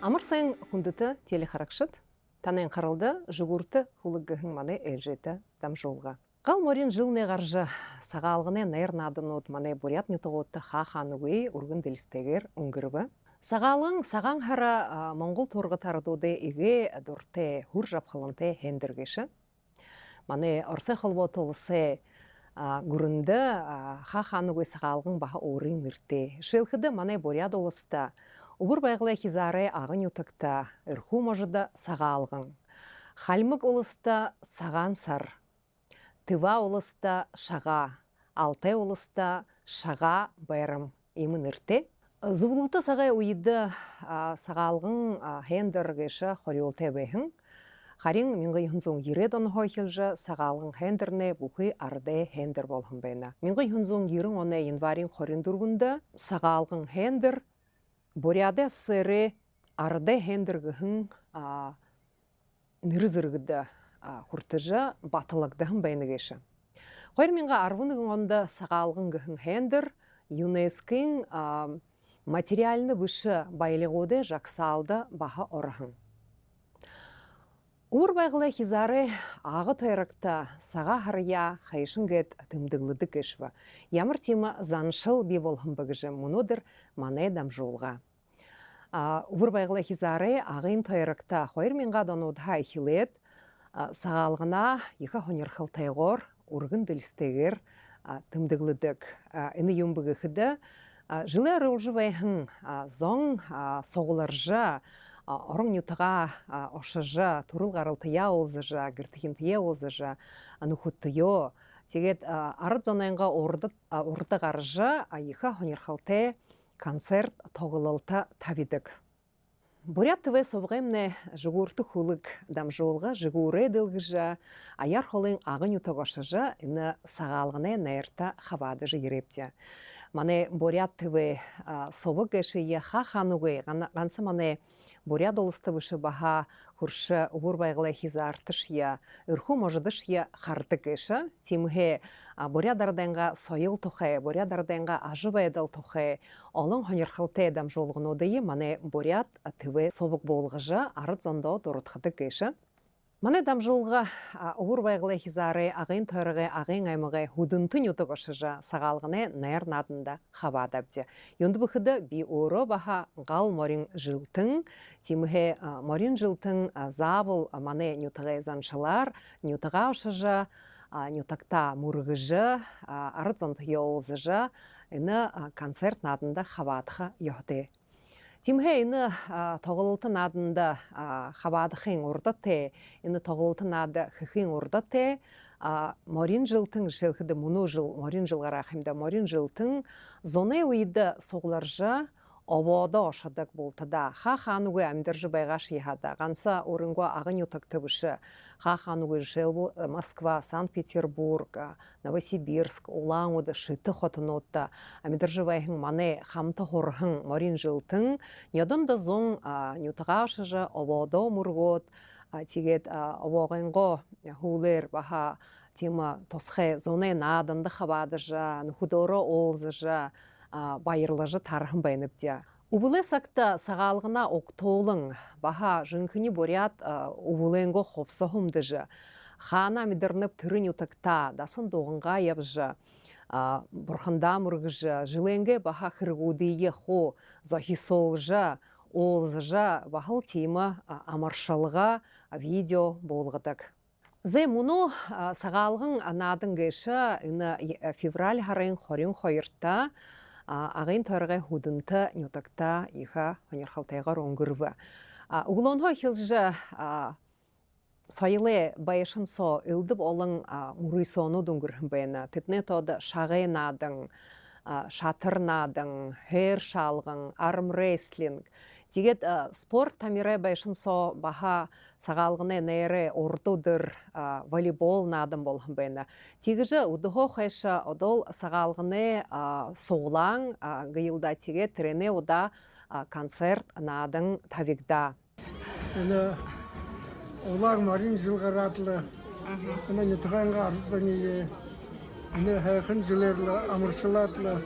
Амар сайн хүндэті телехаракшыт, танын қарылды жүгірті хулыггіхін маны әлжеті дамжолға. Қал морин жылны қаржы сағалғыны найр надынуд маны бурятны тоғытты ха-ханугы үргін ділістегер үнгірбі. Сағалың саған хара Моңғол торғы тардуды иге дұрты хур жапқылынты хендіргеші. Маны орсы қылбо толысы гүрінді ха-ханугы сағалғын баға орын мірті. Шылхыды маны бурят олысты. Убур байгылай хизары ағын ютықта, үрху можыда сағалғын. Хальмык олыста саған сар. Тыва олыста шаға. Алтай олыста шаға байрым емін үрте. Зубылыты сағай уйды сағалғын хендергеші хориолты бәйхін. Харин минғы юнзун ередон хойхилжы сағалғын хендерне бұхы арды хендер болғын бәйна. Минғы юнзун ерін оны январин хорин дұргынды сағалғын хендер Буряда сыры арды хендергіхін нырызыргыды хұртыжы батылығдығын бәйнігеші. Қойр менға арвынығын онда сағалғын гіхін хендер ЮНЕСКО-н материалны бұшы байлығуды жақсалды баға орығын. Ур байгылы хизары ағы тойрықта саға хария хайшынгет тымдығлыды кешві. Ямыр тема заншыл бе болғын бұгыжы мұнодыр маны дамжолға. Ур байгылы хизары ағын тойрықта қойр менға донудға хилет сағалғына ека хонерхыл тайғыр ургын ділістегер тымдығлыдық. Іні юмбығы қыды жылы арылжы байхын зоң соғыларжы Орын ютыға ошыжы, турыл ғарылтыя олзыжы, гіртігінтие олзыжы, нұхыттыйо. Тегет арыд зонайынға орды ғарыжы, айыға хонерхалты концерт тоғылылты табидік. Бурят тыве собғымны жығурты хулық дамжолға жығуры дылғыжы, аяр холын ағын ютыға ошыжы, іні сағалғыны нәрті хабадыжы ерепте. Маны бурят тыве собық геші ха-хануғы, ғансы маны бурят олысты бұшы баға құршы ұбыр байгылы хизартыш я, үрху можыдыш я қарды геші, тимге бурядарданға сойыл тұхай, бурядарданға ажы байдал тұхай, олың хонерхылты дам жолғын одайы маны бурят тыве собық болғыжы арыд зондо дұрытқыды геші. Маны дамжолға ұғыр байгылы хизары ағын тойрығы ағын аймығы худынтын ютық ұшыжы сағалғыны найр надында хабадабды. Йонды бұқыды би оры баға ғал морин жылтын, тимге морин жылтын забыл маны нютығы заншылар, нютыға ұшыжы, нютықта мұрғыжы, арыдзонты еолзыжы, іні концерт надында хабадығы йоғды. Тимге іні тоғылытын адында хабадықын ұрдаты, іні тоғылытын ады хықын ұрдаты, морин жылтың жылқыды мұны жыл, морин жылғара қымда морин жылтың зоны өйді соғыларжы обода ошадық болтыда. Ха-хануғы әмдіржі байғаш ехады. Ғанса орынға ағын ютақты бұшы. Ха-хануғы жыл Москва, Санкт-Петербург, Новосибирск, Улан оды шыты хотын отты. Әмдіржі байғын маны қамты хорғын морин жылтың. Недонда зоң нютыға ашыжы обода мұрғот. Тегет обоғынғы хулер баға тема тосқы зоны надынды қабадыжы, нұхудоры олзыжы. Байырлыжы тарғын байыныпте. Убылы сақта сағалғына оқтолың, баға жынқыны борят убылыңғы қопсығымдыжы. Хана медірніп түрін ютықта, дасын доғынға ебжі, бұрхында мұрғыжы, жылыңғы баға қырғудыйы қо, захисолжы, олзыжы, бағыл темі амаршалыға видео болғыдық. Зай мұны сағалғын надың геші февраль харын хорин қойыртта, ағын тойрығы худынты нютақта иға хонерхалтайғар оңгірві. Уғылонғы хилжі сайылы байышын со үлдіп олың мұрысону дүнгірхін бәйіні. Тетіне тоды шағай надың, шатыр надың, хер шалғын, армрестлинг. Тегет спорт тамирай байшын со баға сағалғыны нәйрі ордудыр волейбол надым болғын бәйіні. Тегіжі ұдығы қайшы одол сағалғыны соғылаң ғйылда тегет трене ода концерт надың тавигда. Олар марин жылғаратлы, нетіғанға арзание, хайқын жылерлі, амыршылатлы,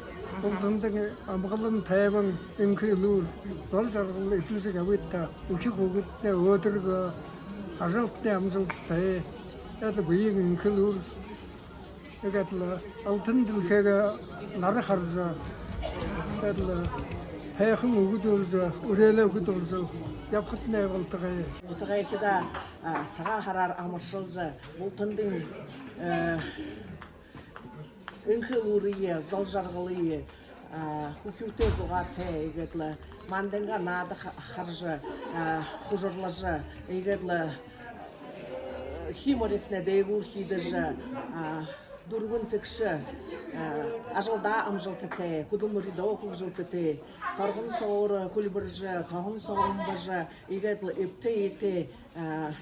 Ултандаг амгалан тайван инхилүүр зол жаргал итлэг авитта өчиг хөгөдтэй өөдрөг ажалтны амжилттай яд биеийн инхилүүр ягатла алтан дэлхэг нар харж ядла хайхан өгдөлж өрөөлө өгдөлж явхад найвалтгай утгайкида сага хараар амаршилж ултандын инхилүүрие зол жаргалыг хүчтэй зугаатай игэдла манданга наада харж хужурлаж игэдла химоритне дээгүүр хийдэж дургун тэгш ажалда амжилттай кудумри доохжилттай торгон соор кулбарж тохон соромбаж игэдл эвтэй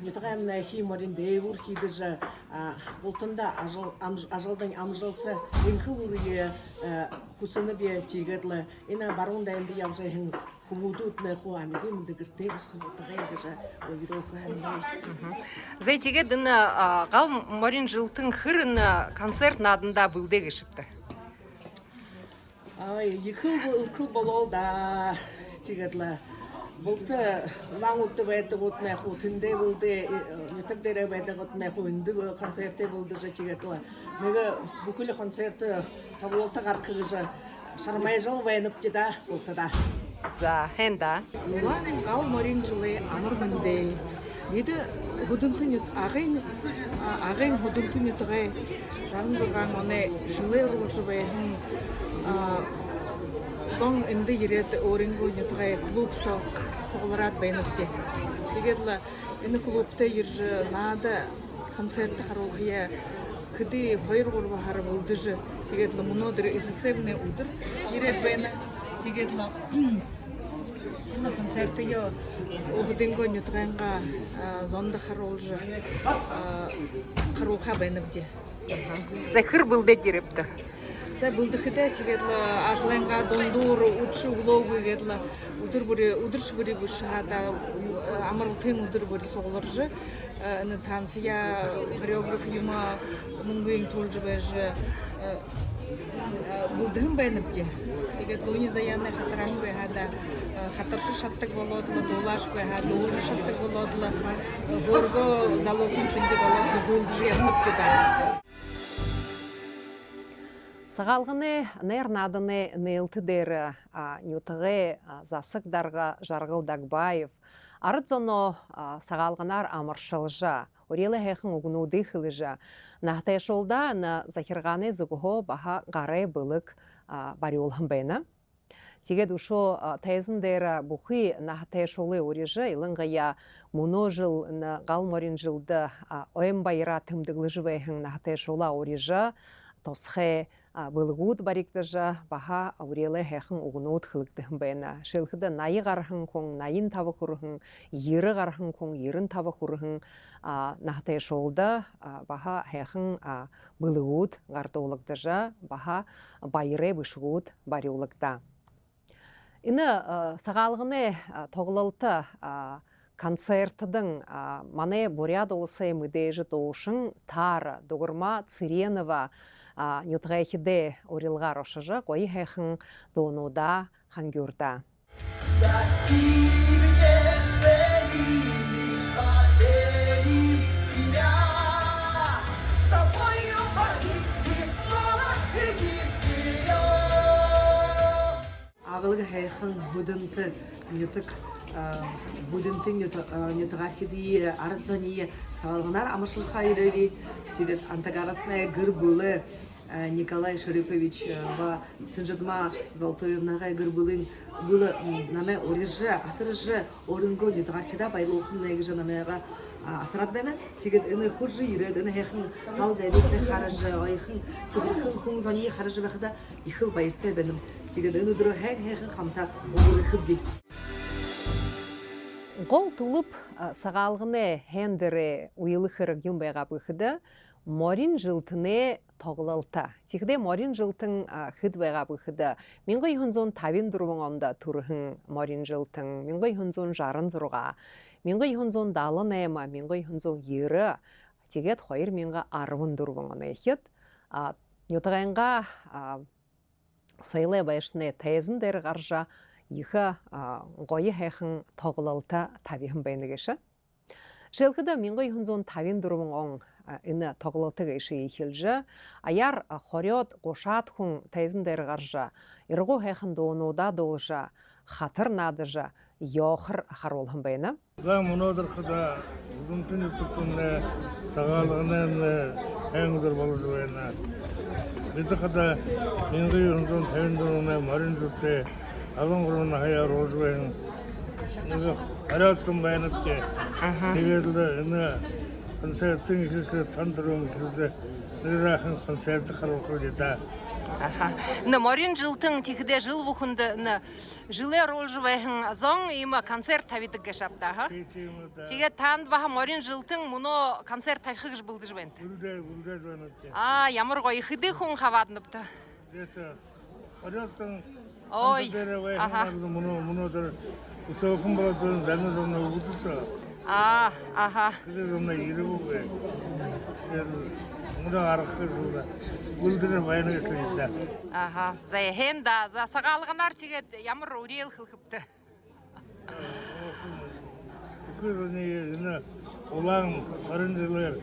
нютагамна химорин дээгүүр хийдэж бултанда ажалдан амжилттай инхүүрие хүсэнэ би тийгэдл энэ баруун дайнд явжсэн хүмүүдүүд нэ хуу амигийн дэгэртэй хэсгүүдтэй гэж ойроо хандаа. Зэй тэгээд энэ гал морин жылтын хэр энэ концерт нааданда бүлдэ гэшвтэ. Ихэл болоо да тийгэдла булта лангууд байдаг утнаа хуу тэндээ бүлдэ нэтэг дээр байдаг утнаа хуу энэ концерттэй бүлдэж тийгэдла нэг бүхэл концерт тавлуулта гарах гэж шармайжал вайнапчида бултада. За хэнда. Улааны гал морин жилийн амар бандэ. Бид хөдөлтөнд агын хөдөлтөнд гээ 66 оны жилээр үргэлжлэн зон энд ирээд өөрөнгөө нэгэ клуб соглораад байна гэж. Тэгээд л энэ клубтээ ирж наада концерт харуулъя. Хэдий 2-3 хар үлдэж тэгээд л өнөөдөр SSM-ний өдөр ирээд байна. Тэгээд л энэ концертыг өгдөнгөө нутганга зонд харуулж харуулха байна гэж. Захир бүлдэж ирэвтэ. За бүлдэхдээ тэгээд л ажлынга дундуур үдшөглөөг гээд л өдөрш бүрийг шахада амралтын өдөр бүр сугларж энэ танця хореограф юм мөнгөний тулж байж бүлдэн байна гэж. Тэгээд луни заяаны хатараш байхада хатарш шатдаг болоод л дулааш байхад өөр шатдаг болоод л борго залуугийн чиндэ болоод бүлдж явах гэдэг. Сагалганы нэр нааданы нээлт дээр нютагэ засаг дарга жаргал Дагбаев ард зоно сагалганаар амаршылжа урелы хайхан угнуды хылжа нахтай шолда на захирганы зүгхо баха гарай былык бариулхан байна. Тэгээд ушо тайзан дээр бухи нахтай шолы урежа илангая муножил на галморин жилда оем байра тымдыглыжвэхэн нахтай шола урежа тосхэ былгууд баригдажа баха урелы хайхан угнууд хылгдэн байна. Шилхэдэ 80 гархан хүн 85 хүрхэн 90 гархан хүн 95 хүрхэн нахтай шолда баха хайхан былгууд гардуулагдажа баха байрэ бишгууд бариулагда. Энэ сагалганы тоглолты концертдың мане буряд улсы мүдежі доушын тар дугырма Циренова нютгайхиде урилга рошажа кой хайхан донуда хангюрда. Агылга хайхан хөдөнтө нютг бүдэнтэн нютгахиди арзони салганар амаршылха ирэви тэгээд антагарафна гырбулы Николай Шарипович ва Цинжадма Золотоевнага гырбулын было наме орежа асыржа орынго нютгахида байлухын негжа намега асрадбена тэгээд энэ хуржи ирээд энэ хайхан халдайдны хаража ойхан сыбрхэн хүн зони хаража бахада ихэл баяртай байна тэгээд энэ өдрө хайхан хамта өгөрөхөв. Гол тулып сагалганы хендере уйлыхырыг юм байга бүхді морин жылтыны тоғылалта. Тихде морин жылтын хыд байга бүхді 1954 онда турхын морин жылтын 1960 1970 1920 тигет 2014 оны хет. Нютағанға сойлы байшны тайзын дээр гаржа иха гойы хайхан тоглолта тавихан байна гэшэ. Шэлхэдэ 1954 он энэ тоглолтыг иши ихэлжэ аяар хориод гушаад хүн тайзан дээр гаржа эргүү хайхан дуунуудаа дуулжа хатар наадажа ёохор харуулхан байна. За өнөөдөр хада үзэмтний тутамны сагаалганы ангер болж байна. Бид хада 1954 морин зүтэ агонгорон хаяар болж байна. Нэг хараалтан байна гэдэг. Тэгээд энэ концертын их тандрын хэлзэ нэрхэн концерт харуулах гэдэг. На морин жылтын тихэдэ жыл бүхэнд жилээр олж байхан зон има концерт тавидаг гэшапта ха. Тэгээд танд баха морин жылтын мөнө концерт тавих гэж булдаж байна. Бүлдэж байна. Ямар гоё хэдий хүн хавааднавта. Тэгээд хараалтан Ой. Өнөөдөр өсөөхөн болоод занзан өгдөөсөө. Тэгээд өмнө ирүүгээ. Мөн арахлаа. Бүлдэр байна гэсэн дээ. За хэнда за сагаалганаар тэгээд ямар үриэл хэлхэвтэй. Үгүй энэ улаан орон жилээр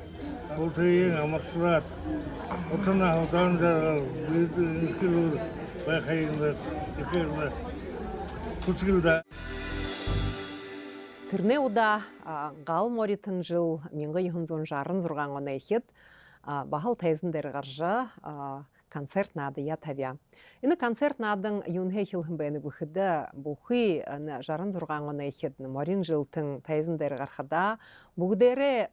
болтын амарсраад утана ходан зэрэг бид ихэр байхын ихэр хүсгэлдэ. Тэрнээ удаа гал моритын жил 1966 оны ихэд бахал тайзан дээр гаржа концерт наадая тавья. Энэ концерт наадан юунхэ хэлхэн байна бүхэдэ бүхий 66 оны ихэд морин жилтэн тайзан дээр гарахада бүгдээрээ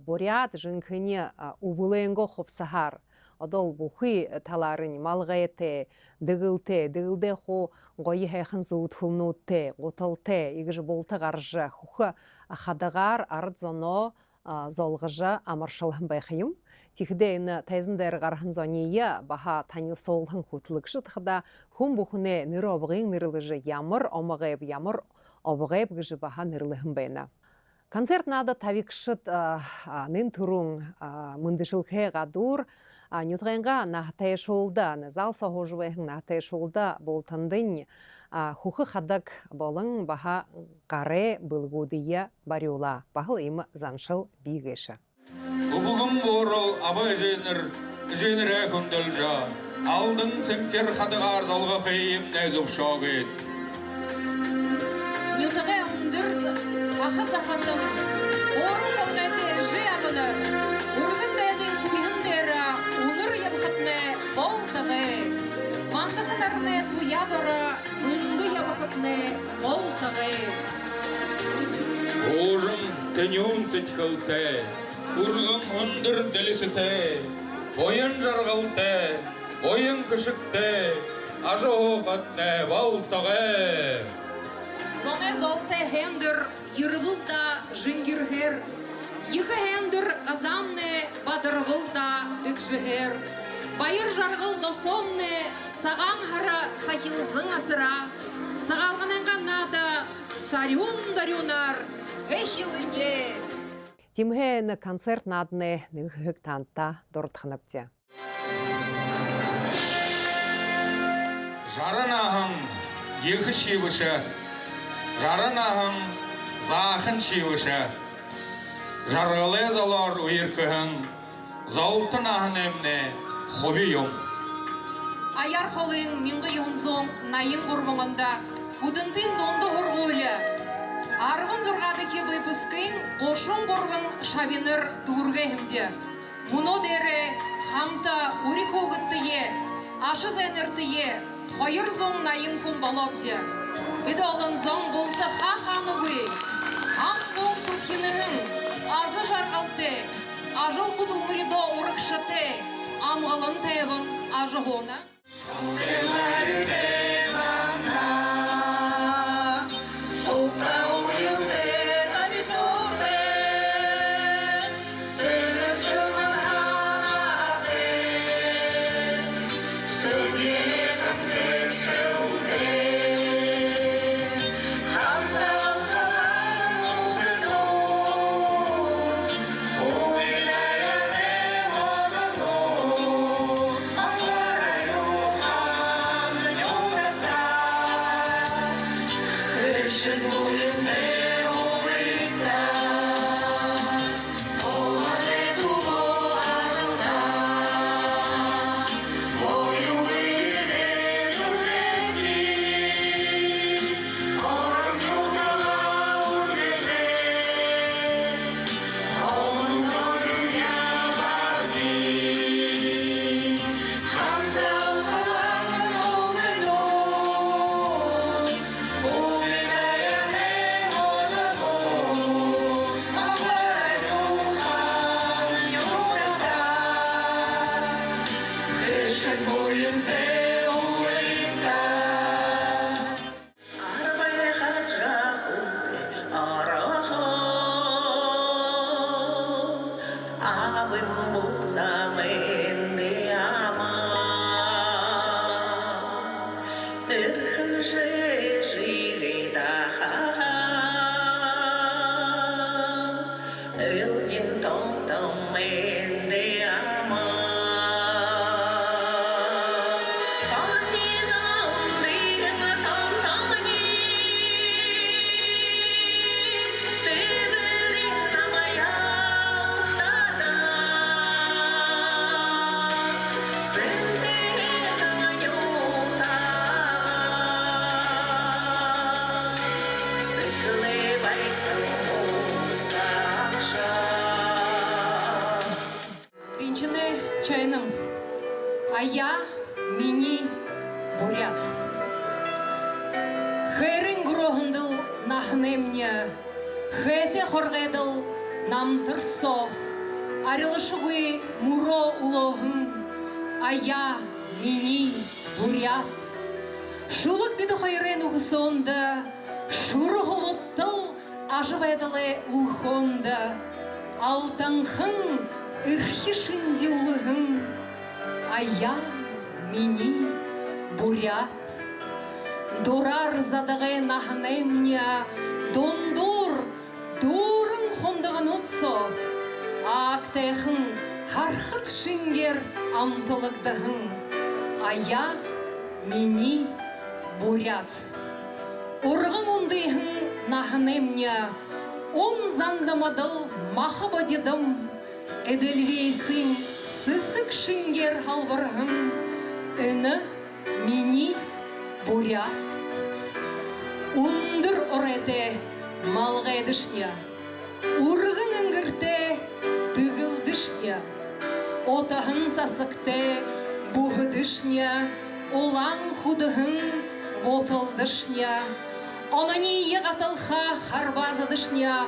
буряд жинхэнэ убулэнго хопсахар одол бүхий таларын малгайте дэгэлдэ ху гоё хайхан зүудхүнүүтэ гуталте игж болта гаржа хөх хадагаар ард зоно золгожа амаршалхан байхюм. Тихэдэ энэ тайзан дээр гархан зония баха таны соолхан хөтлөгшөд хада хүн бүхнээ нэр обгын нэрлэж ямар омгайб ямар обгайб гэж баха нэрлэхэн байна. Концерт наада тавикшд нэн түрүүн мөндөшөлхэ гадуур нютгэнга нахтай шуулда зал сохожвэхэн нахтай шуулда болтандын хөх хадаг болон баха гарэ былгуудия бариула бахал им заншыл бигэшэ. Бүгін борол абай жөнір хүнділжа, алдың сенкер хадығар долғы қиым нәзіп шоғет. Нютығы ұндырз, ақы зақатым, орын болғайды жи абыныр, үргін бәді күліндері, ұныр ебіқытны болтығы, мандықынарыны туядыры, мүнгі ебіқытны болтығы. Ожым тәнеуін сетхілті, Үргін ұндыр ділісіте, бойын жарғылте, бойын күшікте, ажы оғатне балтығы. Зоне золте хендір, юрбылда жингірхер, Екі хендір қазамне бадырбылда дүкшігер, Байыр жарғыл досомне саған хара сахилзың асыра, Сағалғананға нада сарюн-дарюнар, әхиліне. Тимхэ концерт наадны нэг танта дурдханапте. Жарын ахын екі шивышы, жарын ахын зақын шивышы, жарғылы залар үйіркіхін, залтын ахын әмне хобиюм. Аяр холың минғы юнзон найын ғұрбыңында, Будынтын донды ғұрғылы, Арғын зұрғады кебі пүскін, Қошын ғұрғын шавиныр дұрғы әмде. Мұны дәрі хамта үрік оғытты е, Ашы зәнірті е, Қойыр зон найын күн балапте. Үді олын зон болты ха-ханы ғый, Хам бол күркенігін, Азы жарғалты, Ажыл құдыл мұрида ұрықшыты, Амғылын тәйбін ажы ғона. Ринчине чайным. А я мини бурят. Хэрин грохындыл нахнемня. Хэте хоргедыл намтырсо. Арилышугуй муро улоғын. А я мини бурят. Шулық биді хайрен уғысонда. Шурғуыттыл ажывайдылы улхонда. Алтанхын Ирхишинди улыгын, а я мини бурят. Дурар задагы нахнемня, дондур, дурын хондагын утсо. Актехын хархат шингер амтылыгдahın, а я мини бурят. Ургын ундыйхын нахнемня, зандамадыл махабадидым. Эдельвейсин сысык шингер халвархым, эны мини бурят. Ундыр орете малгайдышня, ургын үнгірте дүгілдышня, отахын сасыкте буғыдышня, олан худыхын ботылдышня, онани еғатылха харбазыдышня,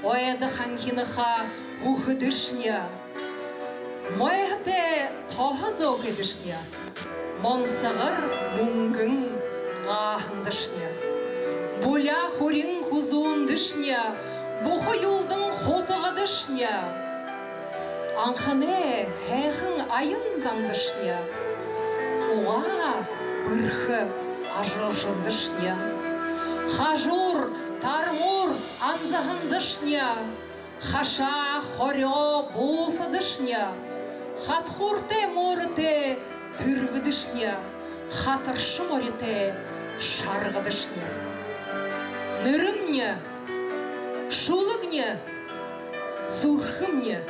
оэды ханхиныха ухыдышня. Моэхте тохазок едышня, монсығыр мүнгін ғахындышня. Буля хурин хузуындышня, бұхы юлдың хотығыдышня. Анхане хэхын айын зандышня, уға бірхі ажылшындышня. Хажур, тармур анзағындышня, хаша хорё бусадышня, хатхурте морте түргідышня, хатыршы морите шарғыдышня. Нырымня, шулыгня, зурхымня,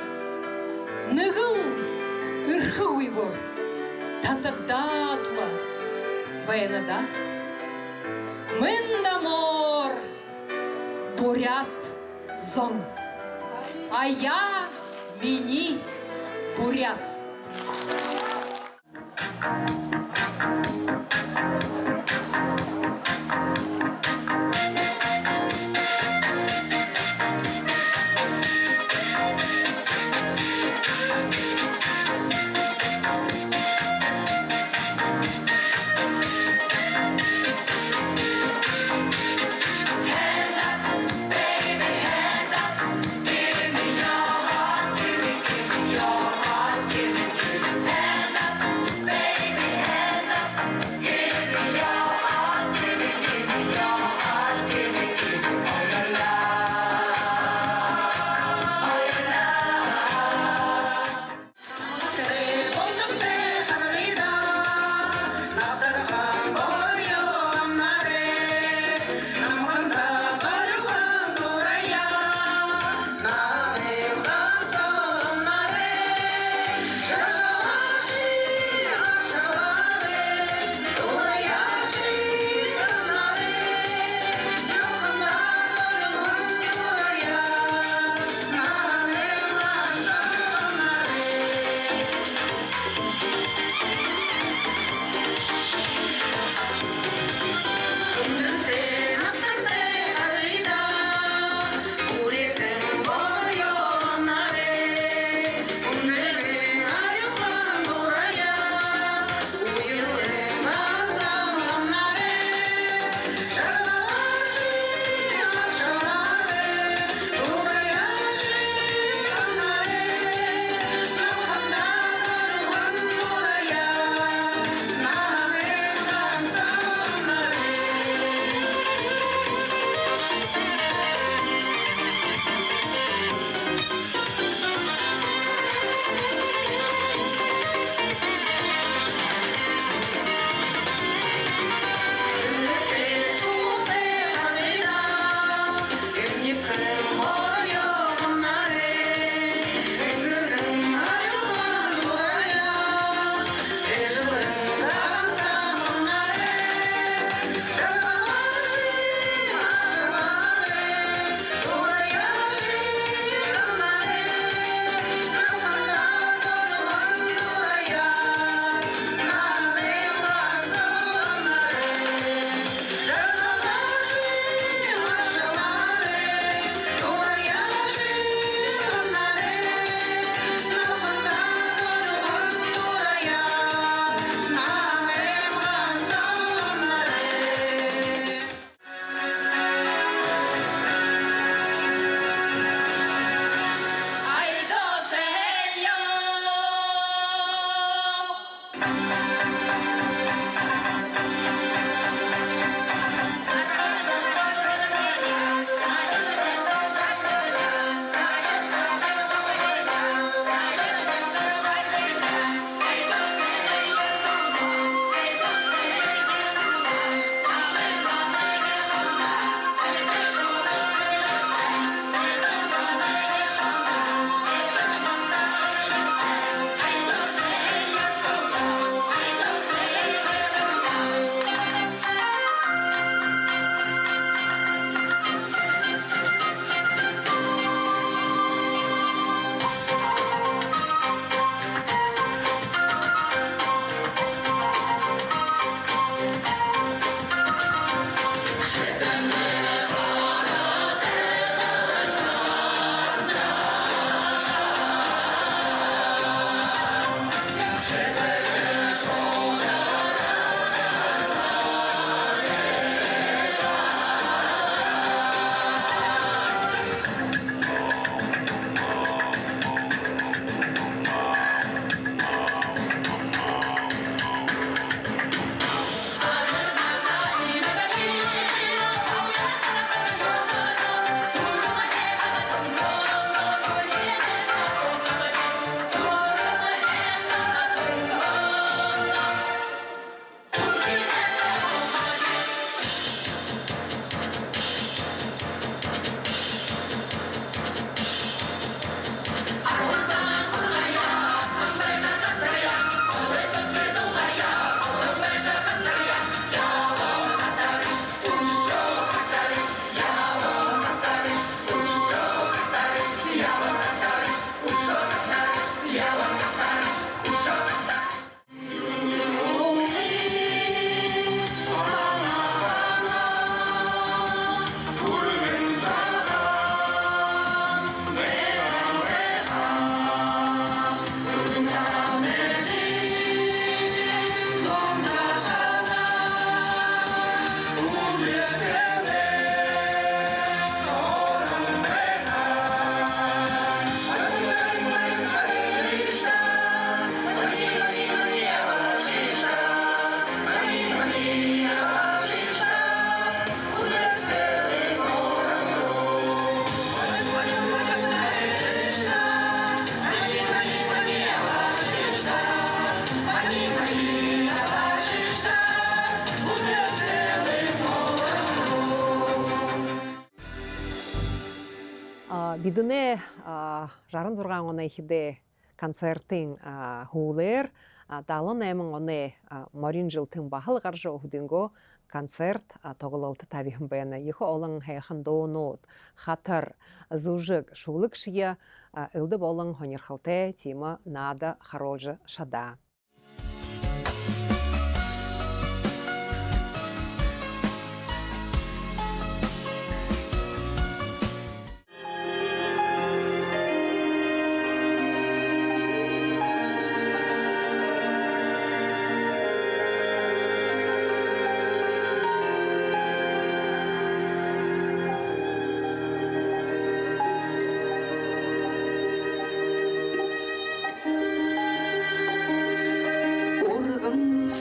нығыл үрхі уйгор, татагдадла баянада. Мендамор бурят зон, а я мини бурят. Baby, бидүнэ жарын 6 оны хиде концертын хуулер 78 оны морин жылтын бахал гаржы өхдөнгө концерт тогололты табиһын баяна ихе олон хайхан доонууд хатар зужык шулык шия ылды болон хонерхалте тима нада харолжы шада.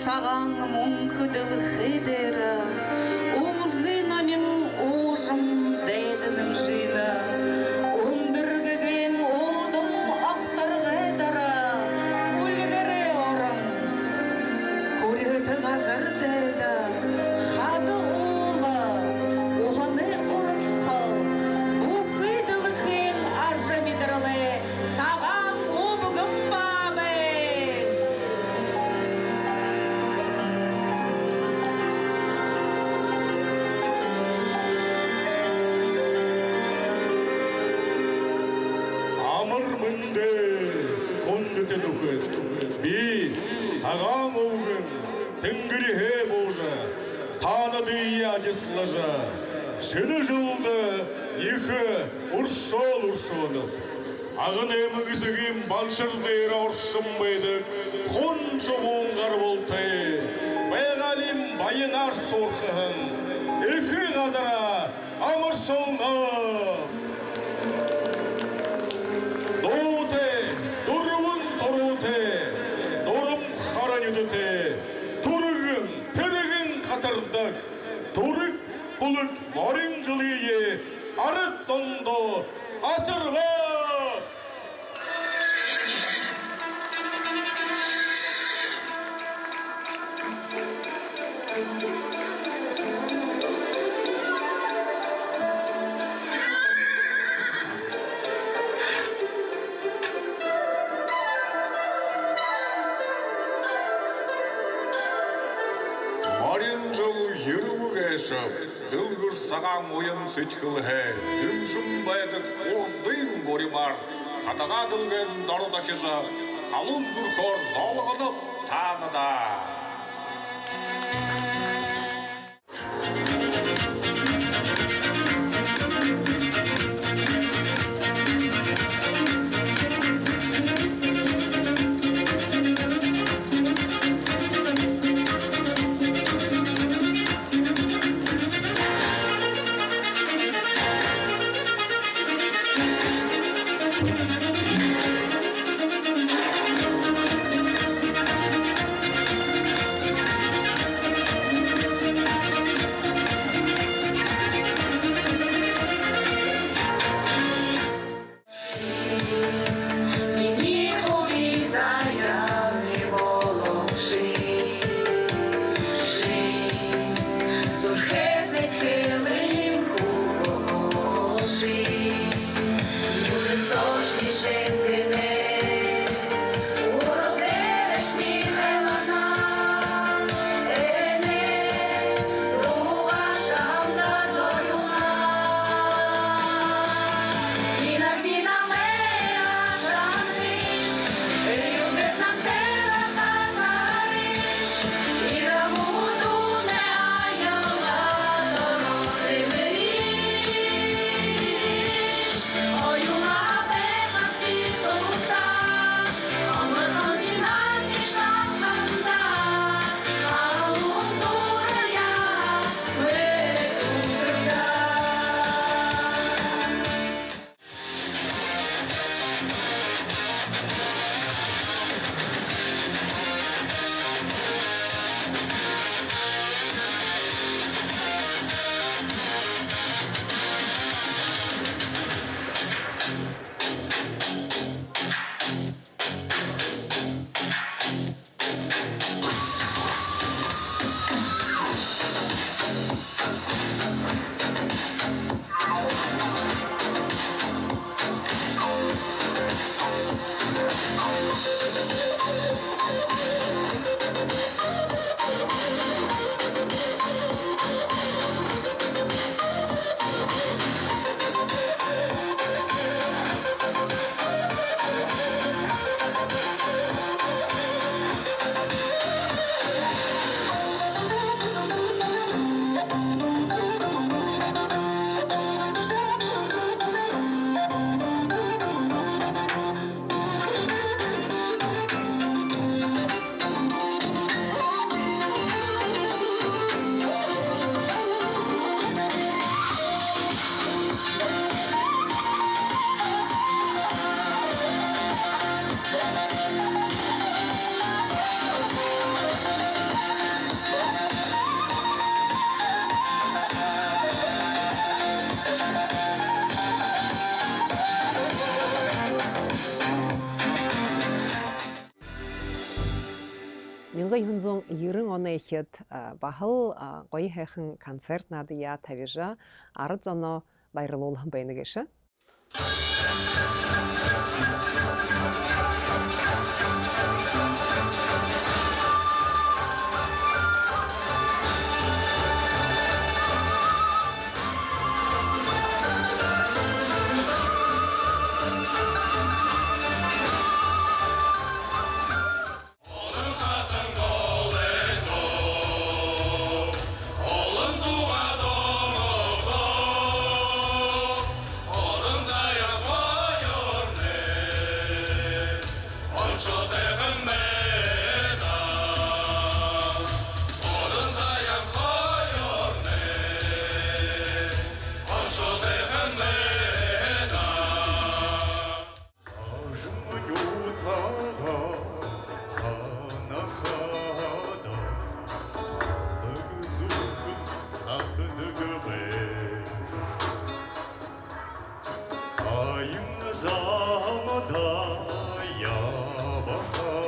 Саған мұңқыдыл хедері, ұзынамын ұжым дәдінің жины, өндіргіген одым ақтырғедері, үлгірі орын, көреді қазір деді, қады ұлы, оғаны ұрысқыл, бұқыдыл хен аржы медірлі, саған обығым бабы. Амырмынды кондытын үхіт, би саған оғын, түнгірі хе болжа, таныды ядислажа, шыны жылды ехі ұршол-ұршонып. Ағын емігізігім баншырдейр оршым бейдік, қоншы оңғар болты, байғалим байынар сорқығын, ехі ғазара амыршолнап. Доуте, дұрвын тұруте, дұрым харанюдыте, тұрығын, тірігін қатырдық, тұрық құлық морин жылые, арыт сондо, асырға! Морин жыл еруі кәшіп, дүлгір саған ойын сөйткіл хә, дүмшім бәдік ордың боримар, қатаға дүлген дұрдақы жақ, қалын зүркор залғынып таныда. 1990 оны ихэд бахал гоё хайхан концерт надыя тавижа ард зоно баярлуулхан байна гэшэ. Ayın zamada ya bakar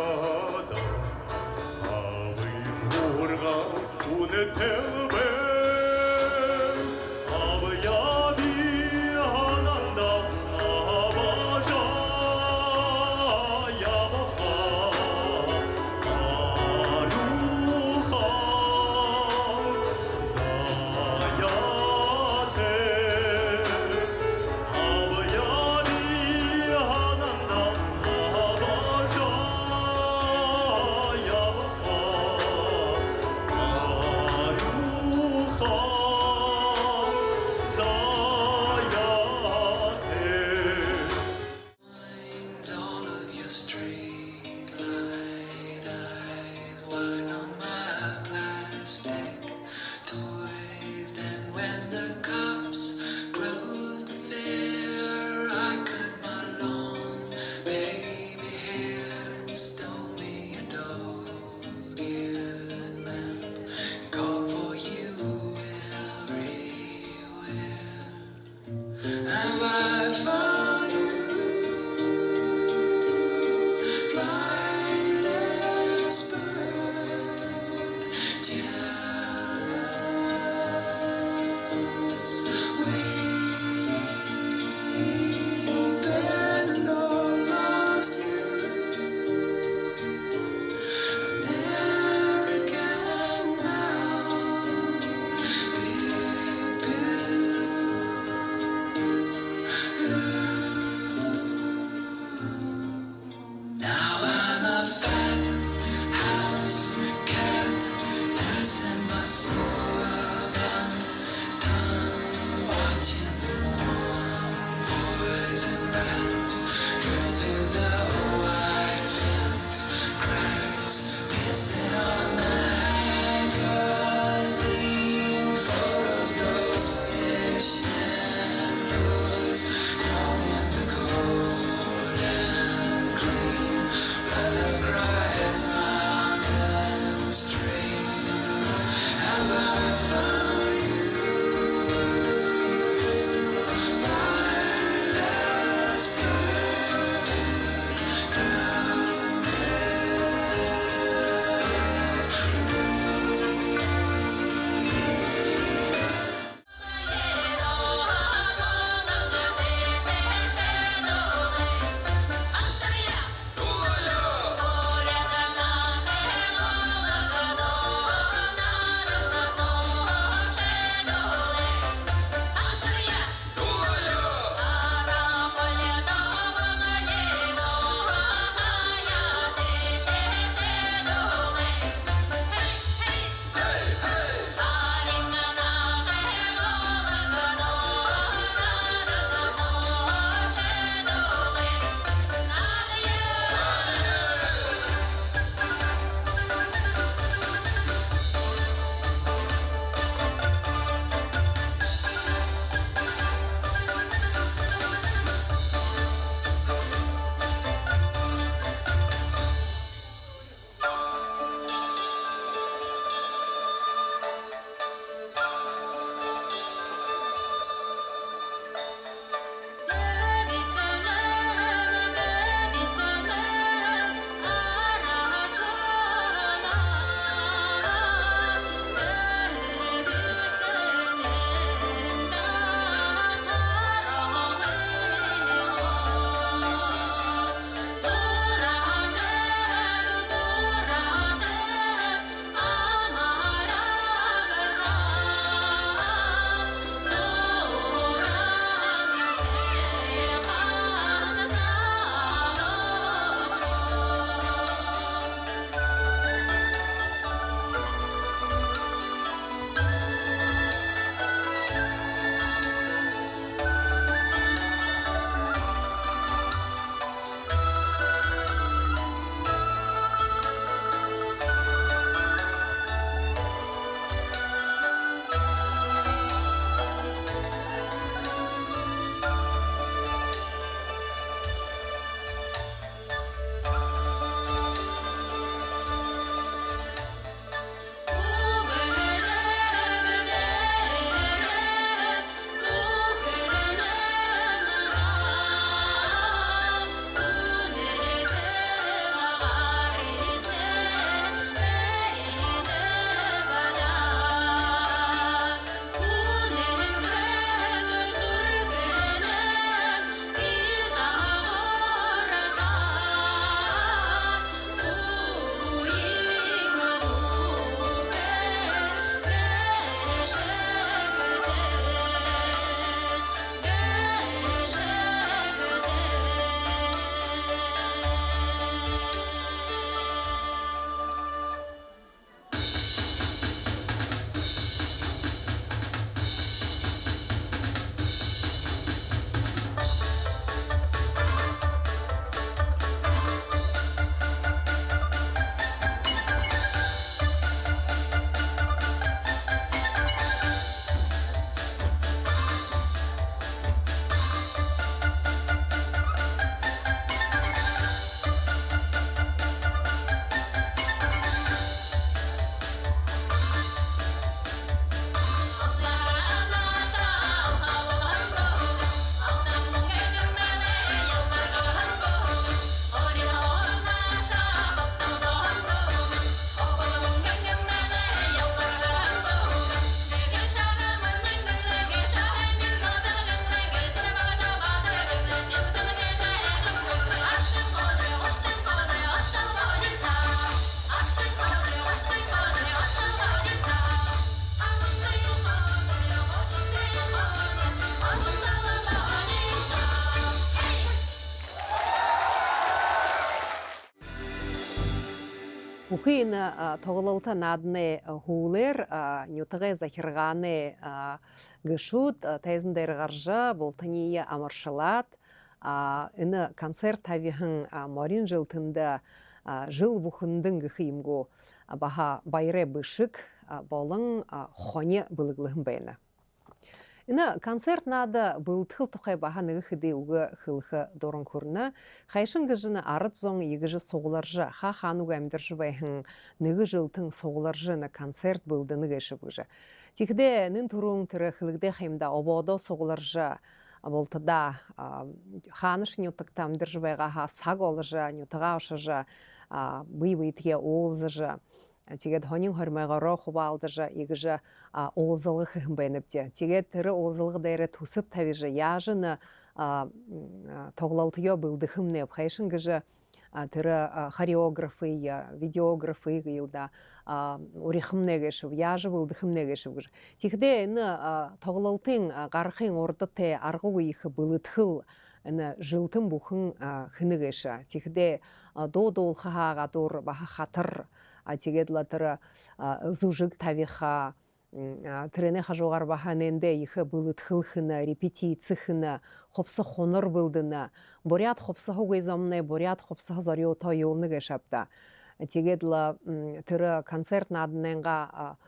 Бүхий тогололта надны хуулер нютагэ захирганы гышут тайзандэр гаржа болтания амаршалат энэ концерт тавихан морин жылтында жыл бүхэндэн гыхимгу баха байре бышык болон хоне былыглыхын байна. Энэ концерт нада былтхыл тухай баха нэгхэдэ уга хылха дорон көрнө. Хайшин гыжыны арыт зон егыжы соғыларжы ха хануг амьдыржы байхын нэгэ жылтын соғыларжы на концерт былдыны гэшіп гыжы. Тихде нын турун түрі хылгде хаймда ободо соғыларжы болтада ханыш нютыкта амьдыржы байға ха саг олыжы, нютыға ошыжы, бый-быйтге олзыжы. Тегет хонин хормайгоро хубалдыжа игыжа олзылғы хым бәніпте. Тегет түрі олзылғы дайры тусып тавижа яжыны тоғлалтыё былды хымне бхайшын гыжа түрі хореографы, видеографы гылда урихымне гешіп, яжы былды хымне гешіп гыжа. Тегде іні тоғлалтын ғарқын орды те арғы үйхі былытхыл жылтын бұхын хыны геша. Тегде до-долға ғадур баха хатыр Тегедла тыры зужык тавиха, тырене хажуғар баханенде ихы былыт хылхына, репетицихына, хопсы хонор былдына, борят хопсы хугайзомны, борят хопсы хазарио та юлны гешапта. Тегедла тыры концерт надыненға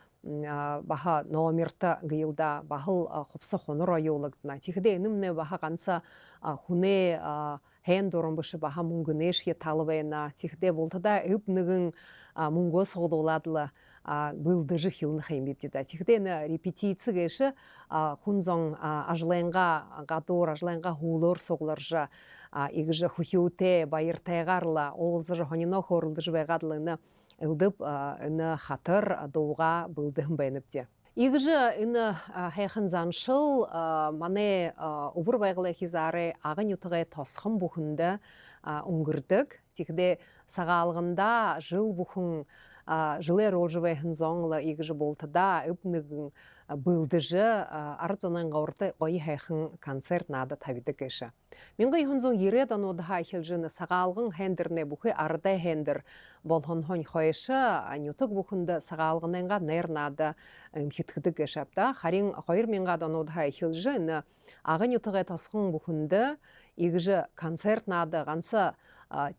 баха номерта гылда бахыл хопсы хонор айолыгдына. Тегде енімне баха қанса хуне хен дорын бышы баха мұнгынешке талывайна. Тегде болтада үпнігін мунго соғдоладылы былдыжы хилны хайымбептеді. Тегдені репетиция кеші хунзон ажлайынға гадор, ажлайынға хулор соғларжы, егіжі хухиуте, байыртайғарла, олзыжы хонино хорылдыжы байғадылыны үлдіп, үні хатыр доуға былдығын байыныпте. Егіжі үні хайқын заншыл, мане ұбыр байғылы хизары ағын ютығы тосқын бұхынды ұңгірдік. Тегде сағалғында жыл бұхын жылер олжыбайхын зоңлы егіжі болтыда үпнігін былдыжы арзонан ғаурты ойы хайқын концерт нады табиды кеші. Мен ғайхын зоң ередан одыға хелжіні сағалғын хендірне бұхы ардай хендір болғын хон қойшы нютық бұхынды сағалғынанға нәр нады үмхетхіді кешапта. Харин қойыр мен ғадан одыға хелжіні ағын ютығы тосқын бұхынды егіжі концерт нады ғансы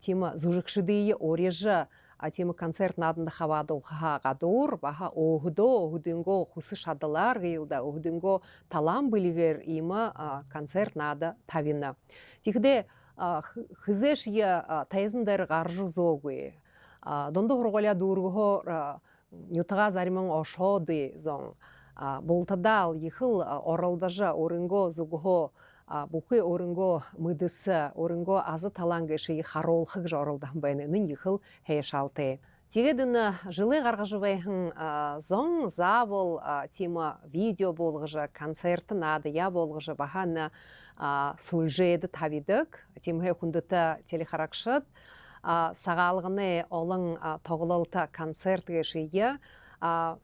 тема зужықшыдыйы орежі тема концерт надында хавады олға ғадур, баха оғыдынго құсы шадылар ғылда, оғыдынго талам білігер имы концерт нады тавины. Тегде хызеш е тайзындар ғаржы зоғы. Донды ғырғаля дұрғығы нютыға зарымын ошоды зоң. Болтадал ехыл оралдажа орынго зуғығы Бұқы орынго мұдысы, орынго азы талангышы харолхық жарылдан байнының ехыл хейшалты. Тегедіні жылы ғарғажывайхын зоң завол тема видео болғыжы, концерті нады я болғыжы бағаны сүлжейді тавидық. Темхе құндыты телехарақшыд сағалғыны олың тоғылылты концерт гешейі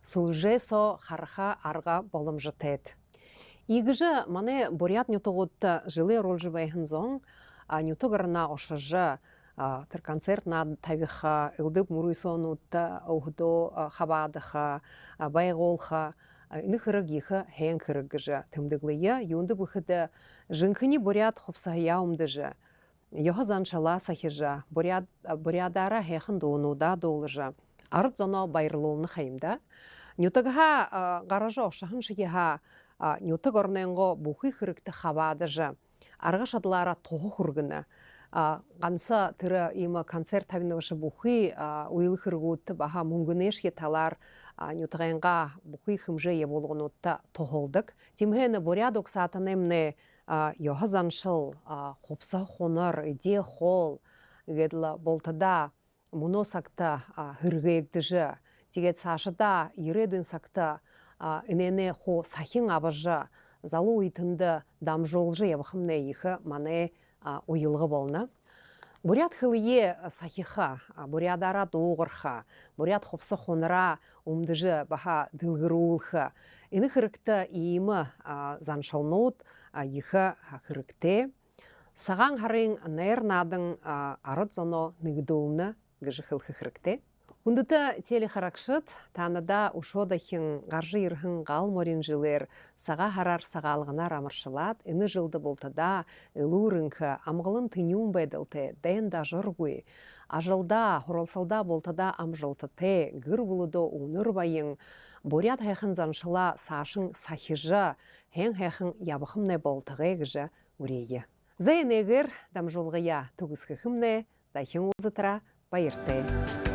сүлжей со қарға арға болым жытет. Игіжі мане борят нютығытты жылы ролжыбайхын зоң, нютығырына ошыжы тір концерт нады тавиха, үлдіп мұруйсонутты, оғыдо хабадыха, байғолха, үні қырық ехі хейін қырық гіжі. Тімдігліе, юнды бұхыды жынқыни борят қопсағыя умдыжы. Йоғы заншала сахижы, борядара хейхін доонуда долыжы. Арыт зоно байырлуылны қайымда. Нютығыға ғаражы ошағын шыгеға нютық орнайынғы бұқи қырықты хабадыжы. Арғы шадылара тоғы құргыны. Қансы түрі имы концерт тавинывышы бұқи уйлы қырғуытты баға мүнгінеш еталар нютығайынға бұқи хымжы еболғын ұтты тоғылдық. Тимхені боряд оқсатын емне йоғы заншыл, қопса қоныр, иде қол, гедлі болтыда мұно сақта хырғегдіжі. Тегет сашыда ередуін сақта инене хо сахин абажа залу уйтынды дамжолжы ебхымне ехі мане уйылғы болны. Бурят хылые сахиха, бурядара доғырха, бурят хопсы хоныра умдыжы баха дылғыруылхы. Ині хырыкты иімі заншылнут ехі хырыкте. Саған харин нәр надың арыт зоно нігдуымны гыжы хылхы хырыкте. Күндіті телехаракшыт танада ушодахын ғаржы ирхын ғал морин жылер саға харар сағалғына рамыршылат, іні жылды болтада ылурынқы амғылын тынюн бәділті дән да жыргуй. Ажылда, хоралсалда болтада амжылтыты, гір бұлыды ұныр байын, борят хайхын заншыла сашын сахижа, хен хайхын ябықымны болтығы ғыжы үрейі. Зайын егір дамжылғыя түгізгі хімне, дайхын озытыра байырты.